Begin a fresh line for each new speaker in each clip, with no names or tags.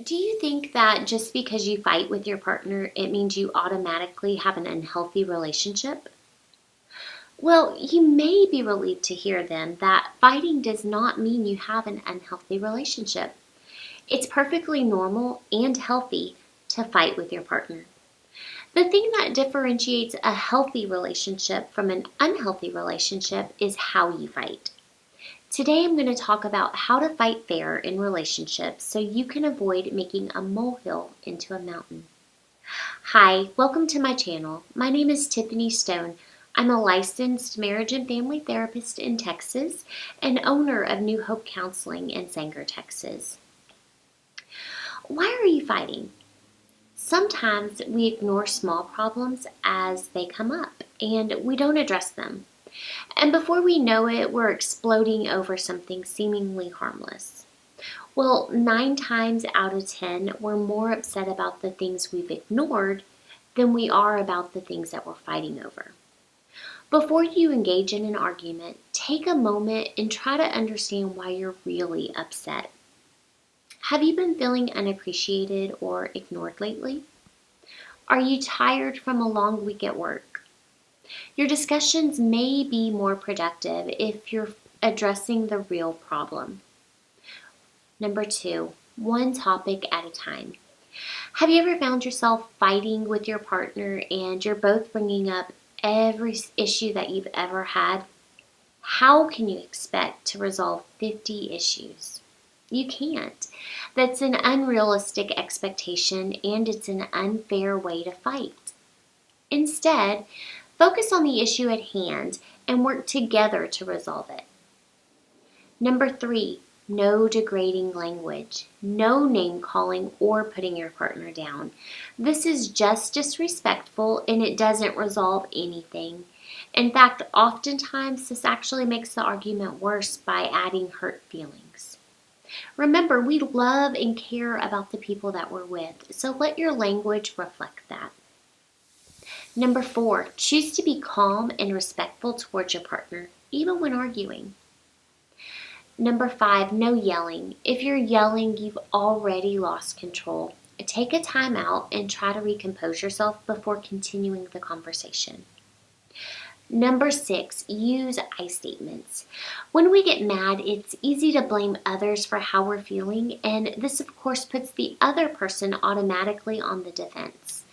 Do you think that just because you fight with your partner, it means you automatically have an unhealthy relationship? Well, you may be relieved to hear then that fighting does not mean you have an unhealthy relationship. It's perfectly normal and healthy to fight with your partner. The thing that differentiates a healthy relationship from an unhealthy relationship is how you fight. Today I'm going to talk about how to fight fair in relationships so you can avoid making a molehill into a mountain. Hi, welcome to my channel. My name is Tiffany Stone. I'm a licensed marriage and family therapist in Texas and owner of New Hope Counseling in Sanger, Texas. Why are you fighting? Sometimes we ignore small problems as they come up and we don't address them. And before we know it, we're exploding over something seemingly harmless. Well, 9 times out of 10, we're more upset about the things we've ignored than we are about the things that we're fighting over. Before you engage in an argument, take a moment and try to understand why you're really upset. Have you been feeling unappreciated or ignored lately? Are you tired from a long week at work? Your discussions may be more productive if you're addressing the real problem. Number 2, one topic at a time. Have you ever found yourself fighting with your partner and you're both bringing up every issue that you've ever had? How can you expect to resolve 50 issues? You can't. That's an unrealistic expectation and it's an unfair way to fight. Instead, focus on the issue at hand and work together to resolve it. Number 3, no degrading language. No name calling or putting your partner down. This is just disrespectful and it doesn't resolve anything. In fact, oftentimes this actually makes the argument worse by adding hurt feelings. Remember, we love and care about the people that we're with, so let your language reflect that. Number 4, choose to be calm and respectful towards your partner, even when arguing. Number 5, no yelling. If you're yelling, you've already lost control. Take a time out and try to recompose yourself before continuing the conversation. Number 6, use I statements. When we get mad, it's easy to blame others for how we're feeling, and this of course puts the other person automatically on the defense.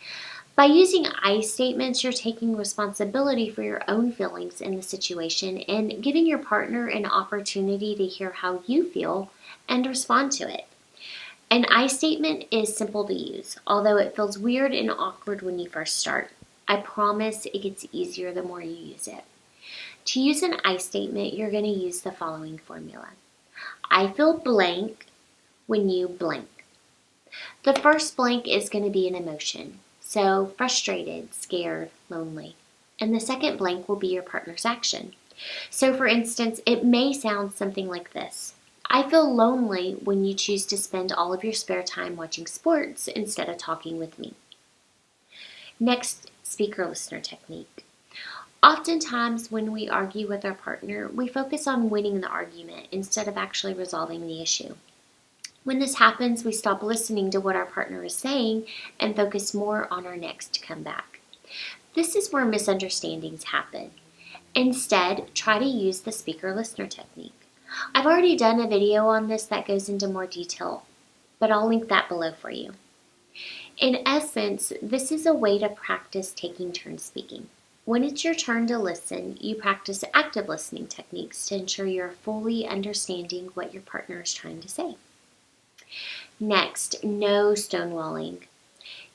By using I statements, you're taking responsibility for your own feelings in the situation and giving your partner an opportunity to hear how you feel and respond to it. An I statement is simple to use, although it feels weird and awkward when you first start. I promise it gets easier the more you use it. To use an I statement, you're going to use the following formula. I feel blank when you blank. The first blank is going to be an emotion. So frustrated, scared, lonely. And the second blank will be your partner's action. So for instance, it may sound something like this. I feel lonely when you choose to spend all of your spare time watching sports instead of talking with me. Next, speaker-listener technique. Oftentimes when we argue with our partner, we focus on winning the argument instead of actually resolving the issue. When this happens, we stop listening to what our partner is saying and focus more on our next comeback. This is where misunderstandings happen. Instead, try to use the speaker-listener technique. I've already done a video on this that goes into more detail, but I'll link that below for you. In essence, this is a way to practice taking turns speaking. When it's your turn to listen, you practice active listening techniques to ensure you're fully understanding what your partner is trying to say. Next, no stonewalling.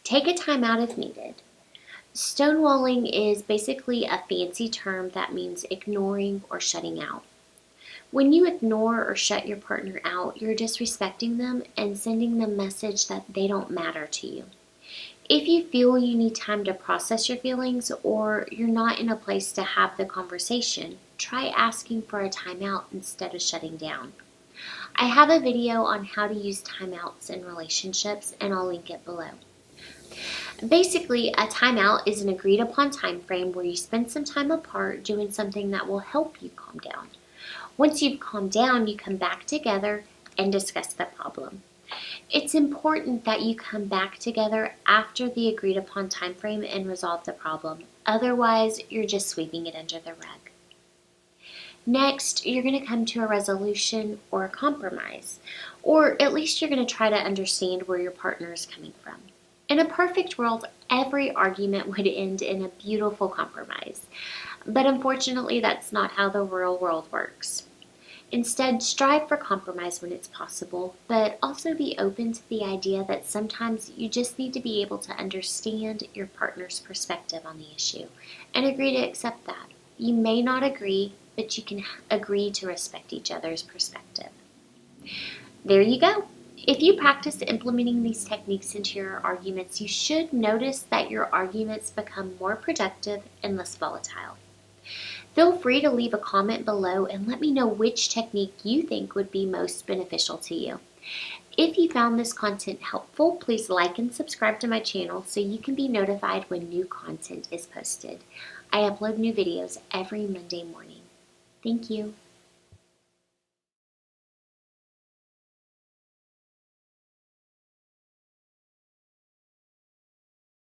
Take a time out if needed. Stonewalling is basically a fancy term that means ignoring or shutting out. When you ignore or shut your partner out, you're disrespecting them and sending them a message that they don't matter to you. If you feel you need time to process your feelings or you're not in a place to have the conversation, try asking for a timeout instead of shutting down. I have a video on how to use timeouts in relationships and I'll link it below. Basically, a timeout is an agreed upon time frame where you spend some time apart doing something that will help you calm down. Once you've calmed down, you come back together and discuss the problem. It's important that you come back together after the agreed upon time frame and resolve the problem. Otherwise, you're just sweeping it under the rug. Next, you're going to come to a resolution or a compromise, or at least you're going to try to understand where your partner is coming from. In a perfect world, every argument would end in a beautiful compromise. But unfortunately, that's not how the real world works. Instead, strive for compromise when it's possible, but also be open to the idea that sometimes you just need to be able to understand your partner's perspective on the issue and agree to accept that. You may not agree, but you can agree to respect each other's perspective. There you go. If you practice implementing these techniques into your arguments, you should notice that your arguments become more productive and less volatile. Feel free to leave a comment below and let me know which technique you think would be most beneficial to you. If you found this content helpful, please like and subscribe to my channel so you can be notified when new content is posted. I upload new videos every Monday morning. Thank you.